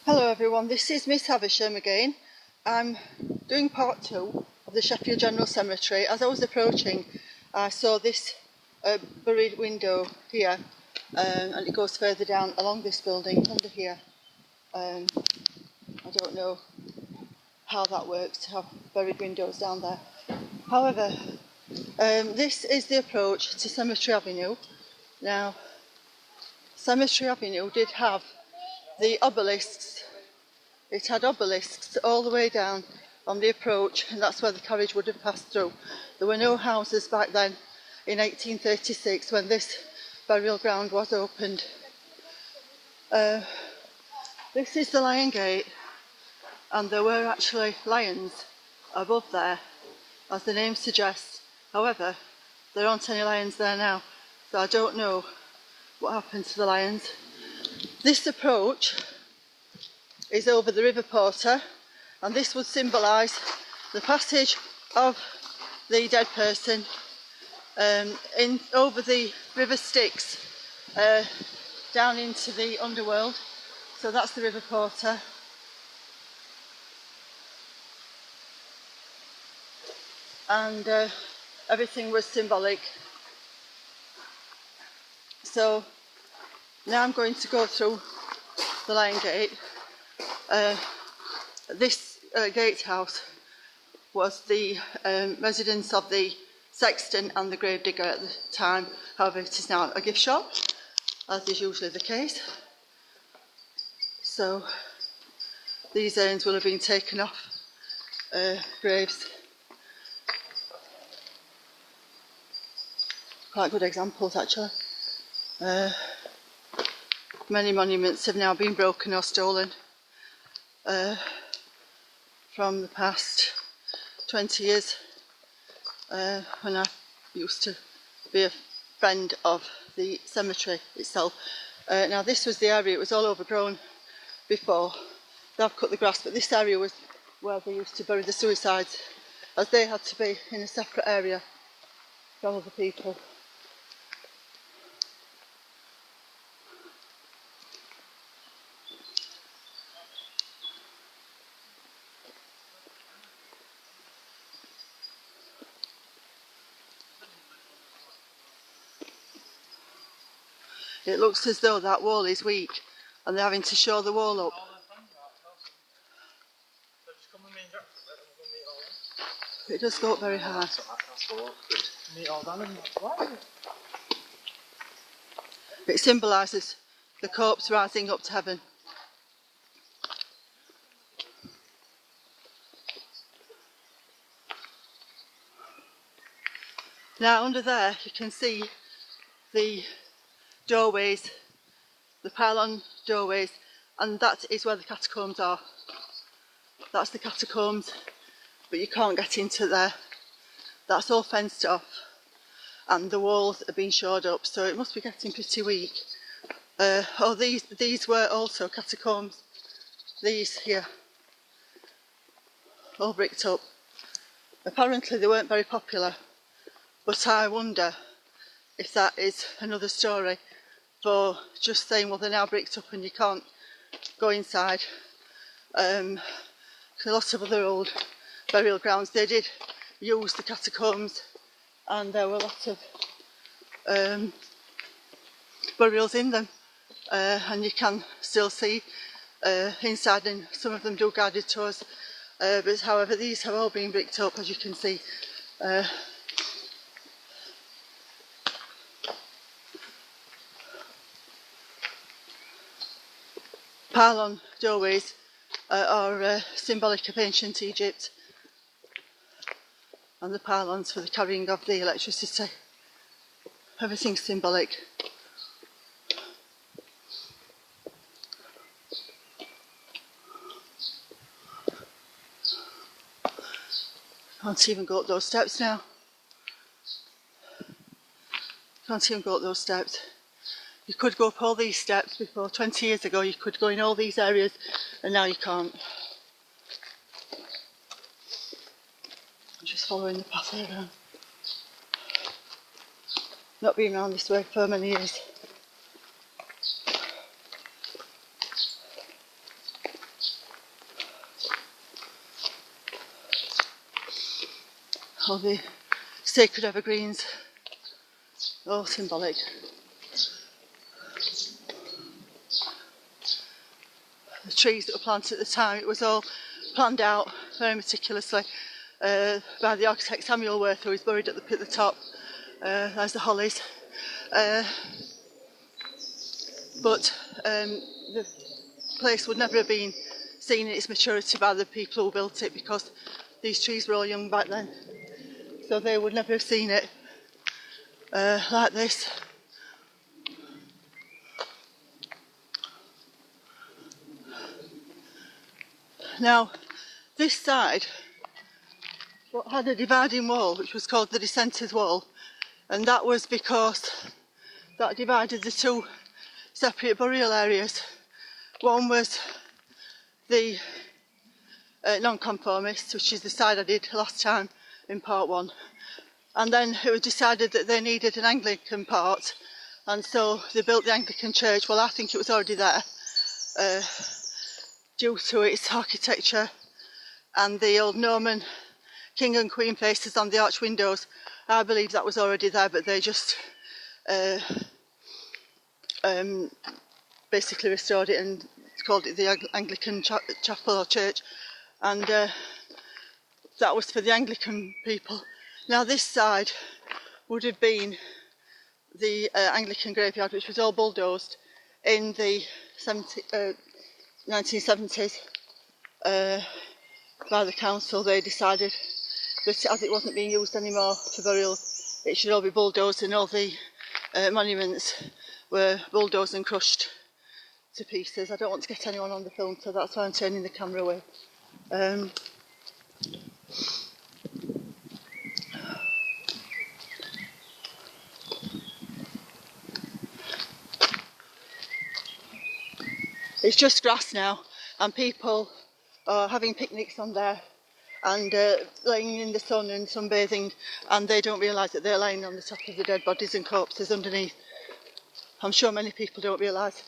Hello everyone, this is Miss Havisham again. I'm doing part 2 of the Sheffield General Cemetery. As I was approaching, I saw this buried window here, and it goes further down along this building under here. I don't know how that works to have buried windows down there. However, this is the approach to Cemetery Avenue. Now, Cemetery Avenue did have the obelisks. It had obelisks all the way down on the approach, and that's where the carriage would have passed through. There were no houses back then in 1836 when this burial ground was opened. This is the Lion Gate, and there were actually lions above there, as the name suggests. However, there aren't any lions there now, so I don't know what happened to the lions. This approach is over the River Porter, and this would symbolise the passage of the dead person over the River Styx down into the underworld. So that's the River Porter. And everything was symbolic. So now I'm going to go through the Lion Gate. This gatehouse was the residence of the sexton and the gravedigger at the time. However, it is now a gift shop, as is usually the case. So these urns will have been taken off graves. Quite good examples, actually. Many monuments have now been broken or stolen from the past 20 years, when I used to be a friend of the cemetery itself. Now this was the area, it was all overgrown before. They've cut the grass, but this area was where they used to bury the suicides, as they had to be in a separate area from other people. It looks as though that wall is weak and they're having to shore the wall up. It does go up very high. It symbolises the corpse rising up to heaven. Now under there you can see the doorways, the pylon doorways, and that is where the catacombs are. That's the catacombs, but you can't get into there. That's all fenced off, and the walls have been shored up, so it must be getting pretty weak. These were also catacombs. These here, all bricked up. Apparently they weren't very popular, but I wonder if that is another story for just saying, well, they're now bricked up and you can't go inside. A lot of other old burial grounds, they did use the catacombs, and there were a lot of burials in them, and you can still see inside, and some of them do guided tours, but however these have all been bricked up, as you can see. Pylon doorways are symbolic of ancient Egypt, and the pylons for the carrying of the electricity. Everything's symbolic. Can't even go up those steps now. Can't even go up those steps. You could go up all these steps before. 20 years ago you could go in all these areas, and now you can't. I'm just following the path around. Not been around this way for many years. All the sacred evergreens, all symbolic. The trees that were planted at the time, it was all planned out very meticulously by the architect Samuel Worth, who is buried at the top. There's the hollies. But the place would never have been seen in its maturity by the people who built it, because these trees were all young back then. So they would never have seen it like this. Now, this side had a dividing wall, which was called the Dissenters' Wall, and that was because that divided the two separate burial areas. One was the non-conformists, which is the side I did last time in part one, and then it was decided that they needed an Anglican part, and so they built the Anglican church. Well, I think it was already there due to its architecture and the old Norman king and queen faces on the arch windows. I believe that was already there, but they just basically restored it and called it the Anglican chapel or church, and that was for the Anglican people. Now this side would have been the Anglican Graveyard, which was all bulldozed in the 1970s by the council. They decided that as it wasn't being used anymore for burials, it should all be bulldozed, and all the monuments were bulldozed and crushed to pieces. I don't want to get anyone on the film, so that's why I'm turning the camera away. It's just grass now, and people are having picnics on there and laying in the sun and sunbathing, and they don't realise that they're lying on the top of the dead bodies and corpses underneath. I'm sure many people don't realise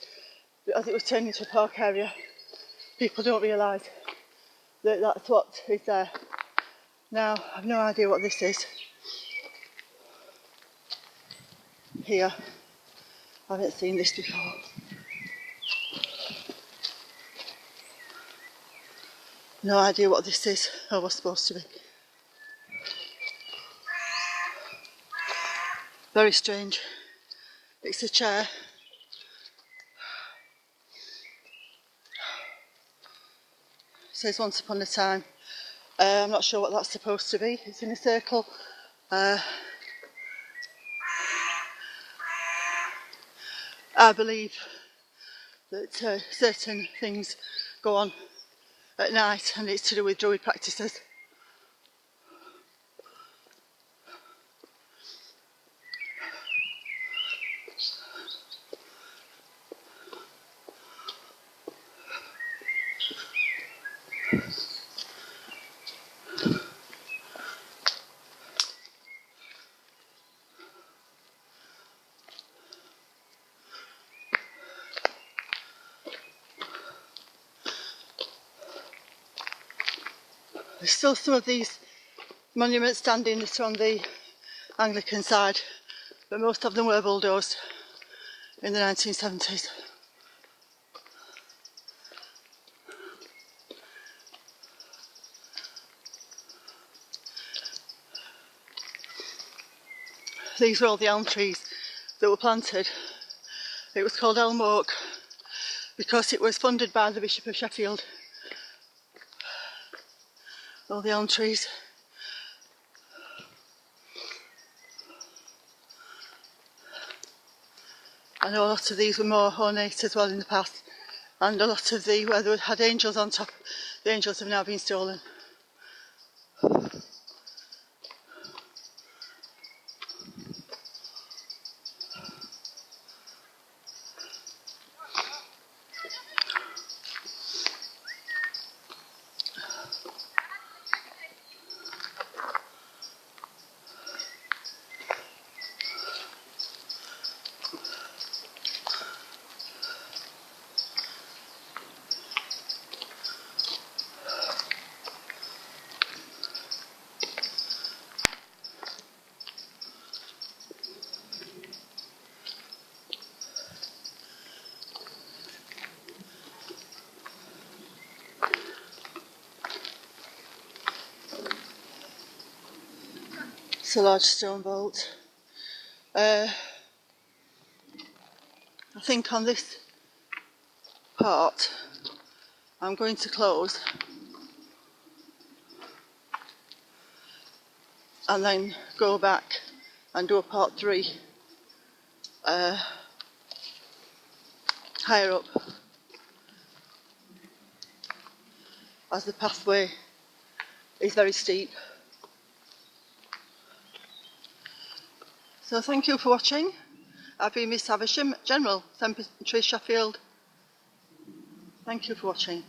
that as it was turned into a park area, people don't realise that that's what is there. Now, I've no idea what this is here. I haven't seen this before. No idea what this is or what's supposed to be. Very strange. It's a chair. It says once upon a time. I'm not sure what that's supposed to be. It's in a circle. I believe that certain things go on at night, and it's to do with Druid practices. There's still some of these monuments standing that are on the Anglican side, but most of them were bulldozed in the 1970s. These were all the elm trees that were planted. It was called Elm Oak because it was funded by the Bishop of Sheffield. All the elm trees. I know a lot of these were more ornate as well in the past, and a lot of where they had angels on top, the angels have now been stolen. It's a large stone vault. I think on this part I'm going to close and then go back and do a part 3 higher up, as the pathway is very steep. So thank you for watching. I've been Miss Havisham, General Cemetery Sheffield. Thank you for watching.